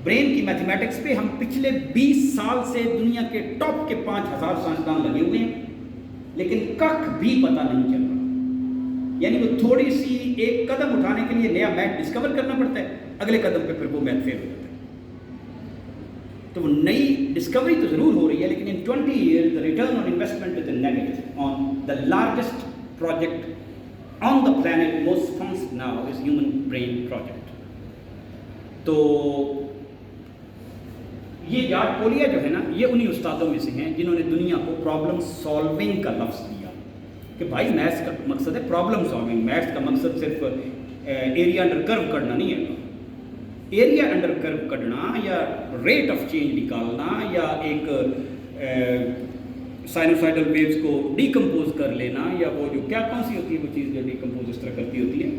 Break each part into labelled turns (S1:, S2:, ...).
S1: Brain کی mathematics پہ ہم پچھلے 20 سال سے دنیا کے ٹاپ کے 5000 سائنسدان لگے ہوئے ہیں، لیکن کخ بھی پتہ نہیں چل رہا. یعنی وہ تھوڑی سی ایک قدم اٹھانے کے لیے نیا میتھ ڈسکور کرنا پڑتا ہے، اگلے قدم پہ پھر وہ میتھ فیل ہو جاتا ہے. تو وہ نئی ڈسکوری تو ضرور ہو رہی ہے، لیکن ان 20 years the return on investment is negative on the largest project on the planet, most funds now is human brain project. تو یہ جارج پولیا جو ہے نا، یہ انہی استادوں میں سے ہیں جنہوں نے دنیا کو پرابلم سالونگ کا لفظ دیا کہ بھائی میتھس کا مقصد ہے پرابلم سالونگ. میتھس کا مقصد صرف ایریا انڈر کرو کرنا نہیں ہے. ایریا انڈر کرو کرنا یا ریٹ آف چینج نکالنا یا ایک سائنوسائڈل ویوز کو ڈیکمپوز کر لینا، یا وہ جو کون سی ہوتی ہے وہ چیز جو ڈیکمپوز اس طرح کرتی ہوتی ہے،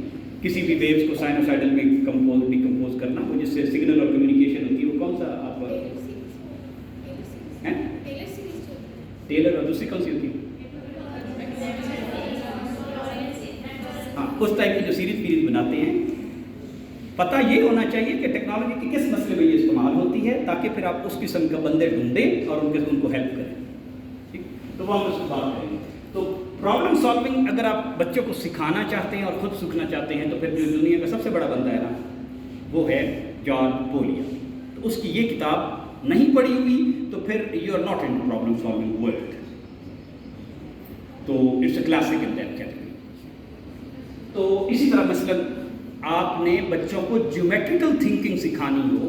S1: کسی بھی ویوز کو سائنوسائڈل میں ڈیکمپوز کرنا، وہ جس سے سگنل اور کمیونیکیشن ہوتی ہے، وہ کون سا آپ ٹیلر، اور دوسری کون سی ہوتی ہے؟ ہاں، اس ٹائپ کی جو سیریز بناتے ہیں. پتہ یہ ہونا چاہیے کہ ٹیکنالوجی کی کس مسئلے میں یہ استعمال ہوتی ہے، تاکہ پھر آپ اس قسم کا بندے ڈھونڈیں اور ان کو ہیلپ کریں. ٹھیک، تو وہ ہم اس کو بات کریں گے. تو پرابلم سالونگ اگر آپ بچوں کو سکھانا چاہتے ہیں اور خود سیکھنا چاہتے ہیں، تو پھر جو دنیا کا سب سے بڑا بندہ ہے نا، وہ ہے جارج پولیا. تو اس کی یہ کتاب نہیں پڑھی ہوئی تو پھر you are not in problem solving world. تو it's a classic in that category. تو اسی طرح مثلاً آپ نے بچوں کو جیومیٹریکل تھنکنگ سکھانی ہو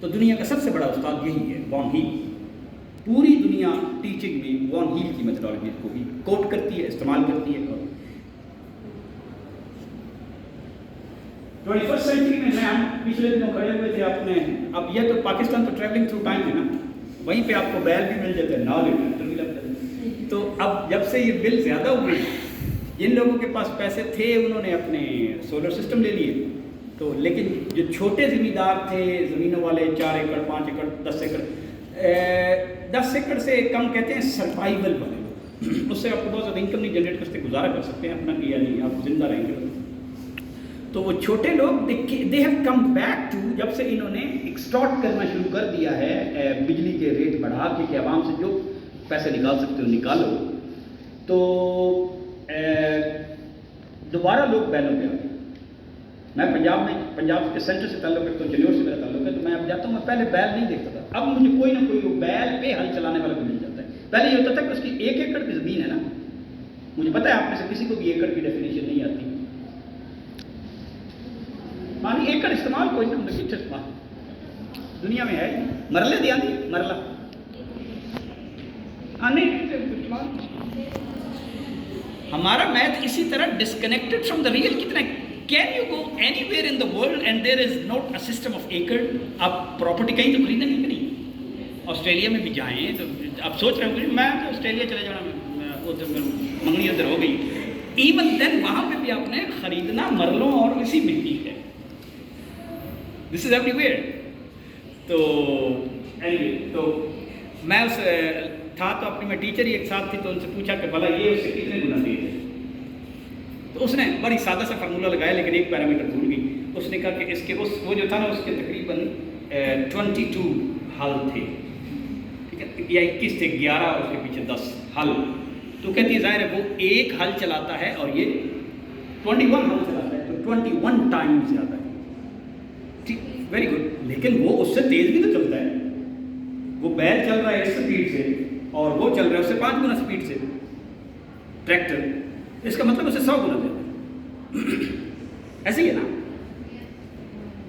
S1: تو دنیا کا سب سے بڑا استاد یہی ہے، وان ہیل. پوری دنیا ٹیچنگ میں وان ہیل کی میتھڈالوجی کو بھی کوٹ کرتی ہے، استعمال کرتی ہے. 21st سینچری میں ہم پچھلے دنوں کھڑے ہوئے تھے اپنے، اب یہ تو پاکستان تو ٹریولنگ تھرو ٹائم ہے نا، وہیں پہ آپ کو بیل بھی مل جاتا ہے، ٹریکٹر بھی لگ جاتا ہے. تو اب جب سے یہ بل زیادہ ہوئے، جن لوگوں کے پاس پیسے تھے انہوں نے اپنے سولر سسٹم لے لیے. تو لیکن جو چھوٹے زمیندار تھے، زمینوں والے، 4 ایکڑ 5 ایکڑ 10 ایکڑ 10 ایکڑ سے کم کہتے ہیں سروائیول والے لوگ، اس سے آپ کو بہت زیادہ انکم نہیں جنریٹ کرتے، گزارا کر سکتے ہیں اپنا، کیا نہیں آپ زندہ رہیں گے. تو وہ چھوٹے لوگ they have come back to, جب سے انہوں نے ایکسٹارٹ کرنا شروع کر دیا ہے بجلی کے ریٹ بڑھا کے کہ عوام سے جو پیسے نکال سکتے ہو نکالو، تو دوبارہ لوگ بیلوں پہ آ گئے. میں پنجاب کے سینٹر سے تعلق رکھتا ہوں، چنور سے میرا تعلق ہے، تو میں اب جاتا ہوں، میں پہلے بیل نہیں دیکھتا تھا. اب مجھے کوئی نہ کوئی بیل پہ ہل چلانے والا بھی مل جاتا ہے. پہلے یہ ہوتا تھا کہ اس کی 1 ایکڑ کی زمین ہے نا، مجھے پتا ہے آپ میں سے کسی کو بھی ایکڑ کی ڈیفینیشن نہیں آتی. مانی ایکڑ استعمال کوئی نہ کچھ استعمال دنیا میں ہے، مرلے دیا دی مرلہ نہیں. ہمارا میتھ اسی طرح ڈسکنیکٹڈ فرام دا ریئل. کتنا can you go anywhere in the world and there is not a system of acre. آپ پراپرٹی کہیں تو خریدیں گے نہیں. آسٹریلیا میں بھی جائیں تو آپ سوچ رہے ہوں میں تو آسٹریلیا چلے جانا، ادھر منگنی ادھر ہو گئی. ایون دین وہاں پہ بھی آپ نے خریدنا مرلوں اور اسی مٹی ہے. دس از ایوری ویئر. تو تو میں اس تھا تو اپنی میں ٹیچر ہی ایک ساتھ تھی، تو ان سے پوچھا کہ بھلا یہ اس سے کتنے گنا دیے تھے. تو اس نے بڑی سادہ سا فارمولہ لگایا، لیکن ایک پیرامیٹر بھول گئی. اس نے کہا کہ اس کے وہ جو تھا نا، اس کے تقریباً 22 حل تھے، ٹھیک ہے، یا 21 تھے، 11 اور اس کے پیچھے 10 حل. تو کہتی ہے ظاہر ہے وہ ایک حل چلاتا ہے اور یہ 21 حل چلاتا ہے، تو 21 ٹائمز زیادہ ہے. ٹھیک، ویری گڈ. لیکن وہ اس سے تیز بھی تو چلتا ہے. وہ بیل چل رہا ہے اس سپیڈ سے اور وہ چل رہا ہے اس سے 5 گنا سپیڈ سے ٹریکٹر. اس کا مطلب اسے 100 گنا دیتا ہے. ایسے ہی ہے نا.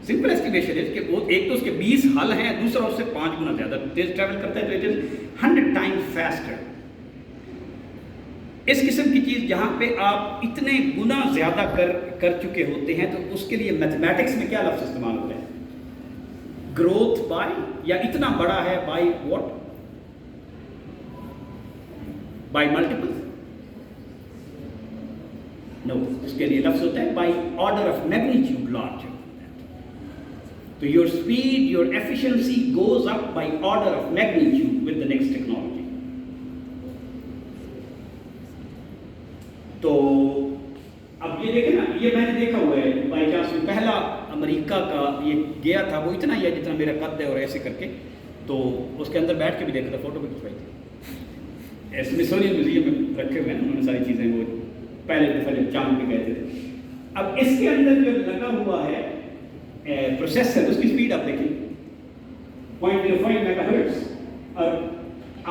S1: سمپل ایسٹیمیشن ہے کہ وہ ایک تو اس کے 20 حل ہیں، دوسرا اس سے 5 گنا زیادہ تیز ٹریول کرتا ہے، تو اٹ از 100 ٹائمز فاسٹر. اس قسم کی چیز جہاں پہ آپ اتنے گنا زیادہ کر چکے ہوتے ہیں، تو اس کے لیے میتھمیٹکس میں کیا لفظ استعمال ہوتا ہے؟ گروتھ بائی، یا اتنا بڑا ہے by what? By multiple. No, اس کے لیے لفظ ہوتا ہے by order of magnitude large. تو your speed, your efficiency goes up by order of magnitude with the next technology. تو اب یہ دیکھیں نا، یہ میں نے دیکھا ہوا ہے بائی چانس میں، پہلا امریکہ امریکہ کا یہ گیا تھا، وہ اتنا ہی ہے جتنا میرا قد ہے اور ایسے کر کے، تو اس کے اندر بیٹھ کے بھی دیکھا تھا، فوٹو بھی کھنچوائی تھی. اسمتھسونین میوزیم میں رکھے ہوئے ہیں انہوں نے ساری چیزیں، وہ پہلے دفعہ جب چاند پہ گئے تھے. اب اس کے اندر جو لگا ہوا ہے پروسیسر، اس کی اسپیڈ آپ دیکھیں 0.05 میگا ہرٹز، اور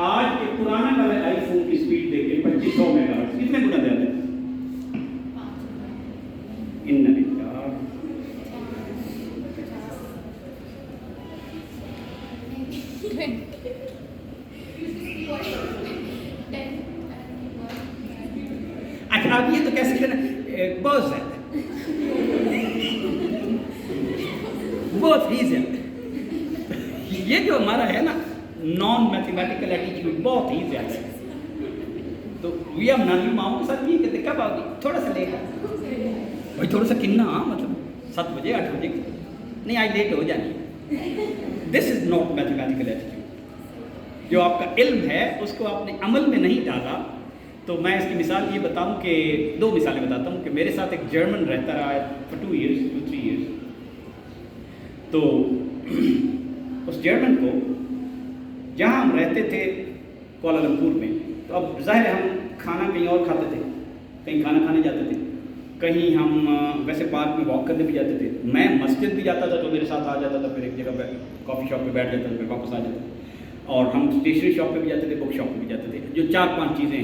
S1: آج کے پرانا والا آئی فون کی اسپیڈ دیکھیں 2500 میگا ہرٹز. کتنے گنا زیادہ ہے؟ اچھا آپ یہ تو کہہ سکتے ہیں بہت زیادہ، بہت ہی زیادہ. یہ جو ہمارا ہے نا نان میتھمیٹیکل ایٹیٹیوڈ بہت ہی زیادہ ہے. تو وی ہم نانی ماؤں کے ساتھ یہ کہتے کب آؤ گی، تھوڑا سا لیٹ بھائی، تھوڑا سا کننا، مطلب 7 بجے 8 بجے نہیں، آج لیٹ ہو جانی. دس از ناٹ میتھمیٹیکل ایٹیٹیوڈ. جو آپ کا علم ہے اس کو آپ نے عمل میں نہیں ڈالا. تو میں اس کی مثال یہ بتاؤں کہ 2 مثالیں بتاتا ہوں کہ میرے ساتھ ایک جرمن رہتا رہا ہے for 2 years 3 years. تو اس جرمن کو جہاں ہم رہتے تھے کوالالمپور میں، تو اب ظاہر ہے ہم کھانا کہیں اور کھاتے تھے، کہیں کھانا کھانے جاتے تھے، کہیں ہم ویسے پارک میں واک کرنے بھی جاتے تھے. میں مسجد بھی جاتا تھا تو میرے ساتھ آ جاتا تھا، پھر ایک جگہ پہ کافی شاپ پہ بیٹھ جاتا تھا، پھر واپس آ جاتا تھا. اور ہم اسٹیشنری شاپ پہ بھی جاتے تھے، بک شاپ پہ بھی جاتے تھے، جو 4-5 چیزیں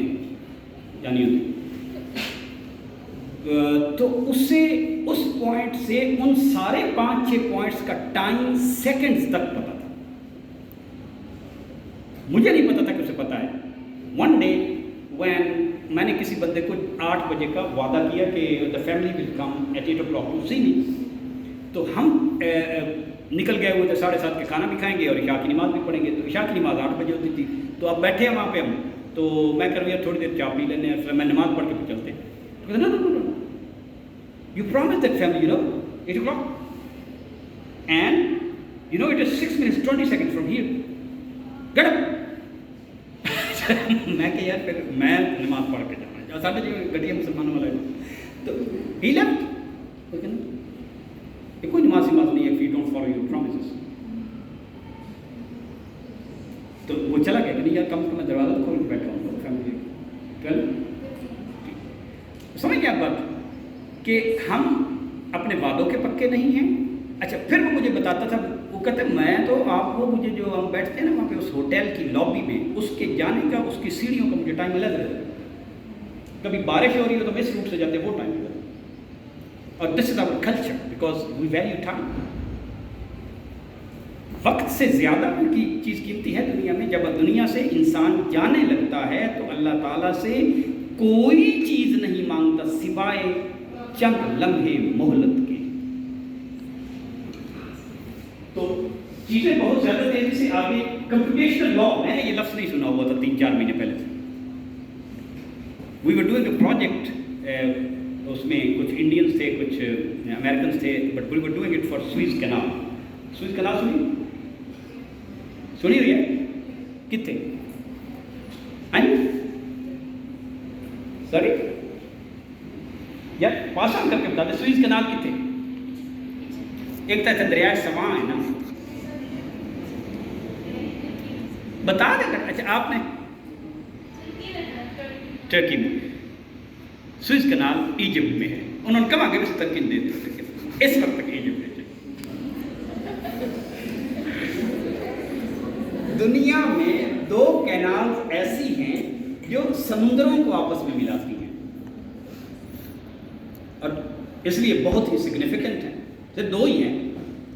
S1: جانی ہوتی. تو اس پوائنٹ سے ان سارے 5-6 پوائنٹس کا ٹائم سیکنڈز تک پتا تھا. مجھے نہیں پتا تھا کہ اسے پتا ہے. ون ڈے وین میں نے کسی بندے کو 8 بجے کا وعدہ کیا کہ the family will come at 8 o'clock to see me. تو ہم نکل گئے ہوئے تھے 7:30 کے، کھانا بھی کھائیں گے اور عشاء کی نماز بھی پڑھیں گے. تو عشاء کی نماز 8 بجے ہوتی تھی. تو اب بیٹھے ہیں وہاں پہ ہم، تو میں کر رہا تھوڑی دیر چائے پی لینے ہیں، پھر میں نماز پڑھ کے پھر چلتے. تو کہتے no you promise that family 8 o'clock and it is 6 minutes 20 seconds from here, get up. میں کہ یار پھر میں نماز پڑھ کے جانا ہے، ساڈے جو گڈیاں مسلمانوں والا ہے. تو ہی لیفٹ، یہ کوئی نماز نہیں ہے، we don't follow your promises. تو وہ چلا گیا کہ نہیں یار کم سے کم میں دروازہ کھول کے بیٹھا ہوں فیملی. سمجھ گیا بات کہ ہم اپنے وعدوں کے پکے نہیں ہیں. اچھا پھر وہ مجھے بتاتا تھا، وہ کہتے میں تو آپ کو مجھے جو ہم بیٹھتے ہیں نا وہاں پہ اس ہوٹل کی لابی میں، اس کے جانے کا، اس کی سیڑھیوں کا مجھے ٹائم الگ رہتا ہے. کبھی بارش ہو رہی ہو تو میں اس روٹ سے جاتے وہ ٹائم الگ. اور this is our culture because we value time. وقت سے زیادہ ان کی چیز قیمتی ہے دنیا میں. جب دنیا سے انسان جانے لگتا ہے تو اللہ تعالیٰ سے کوئی چیز نہیں مانگتا سوائے چند لمحے مہلت کے. تو چیزیں بہت زیادہ تیزی سے آگے. کمپیوٹیشنل لا، میں نے یہ لفظ نہیں سنا ہوا تھا 3-4 مہینے پہلے سے. وی ور ڈوئنگ اے پروجیکٹ، اس میں کچھ انڈینس تھے، کچھ امریکنس تھے، but we were doing it for Suez Canal. Suez Canal سنی ہوئی ہے؟ کتنے سوری یار پاس آن کر کے بتا دیں، سوئز کینال کتنے؟ ایک طرح سے دریائے سواں ہے نا، بتا دیں. اچھا آپ نے ٹرکی میں، سوئز کینال ایجپٹ میں ہے. انہوں نے کم آگے بھی ترکین دے دی اس وقت تک ایجپٹ ہے. دنیا میں 2 کینالز ایسی ہیں جو سمندروں کو آپس میں ملاتی ہیں، اور اس لیے بہت ہی سگنیفیکنٹ ہیں. صرف 2 ہی ہیں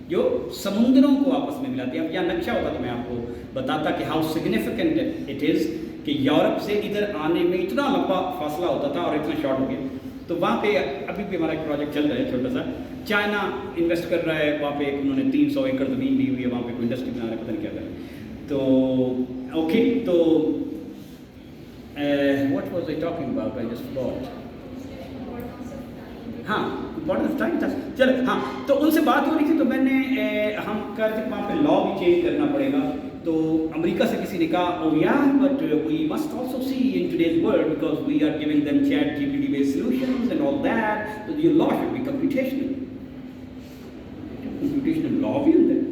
S1: جو سمندروں کو آپس میں ملاتی ہیں. اب یہاں نقشہ ہوتا تو میں آپ کو بتاتا کہ ہاؤ سگنیفیکنٹ اٹ از کہ یورپ سے ادھر آنے میں اتنا لمبا فاصلہ ہوتا تھا اور اتنا شارٹ ہو گیا. تو وہاں پہ ابھی بھی ہمارا ایک پروجیکٹ چل رہا ہے چھوٹا سا. چائنا انویسٹ کر رہا ہے وہاں پہ، انہوں نے 300 ایکڑ زمین دی ہوئی ہے، وہاں پہ کوئی انڈسٹری بنا رہا ہے، پتہ نہیں کیا کر رہا ہے. تو اوکے، تو what was I talking about, I just forgot. ہاں امپورٹنس ٹائم تھا. چلو ہاں، تو ان سے بات ہو رہی تھی تو میں نے ہم کہہ رہے تھے وہاں پہ لا بھی چینج کرنا پڑے گا. تو امریکہ سے کسی نے کہا oh yeah but we must also see in today's world because we are giving them ChatGPT based solutions and all that, تو your law should be computational. Constitutional law ਵੀ ਹੁੰਦਾ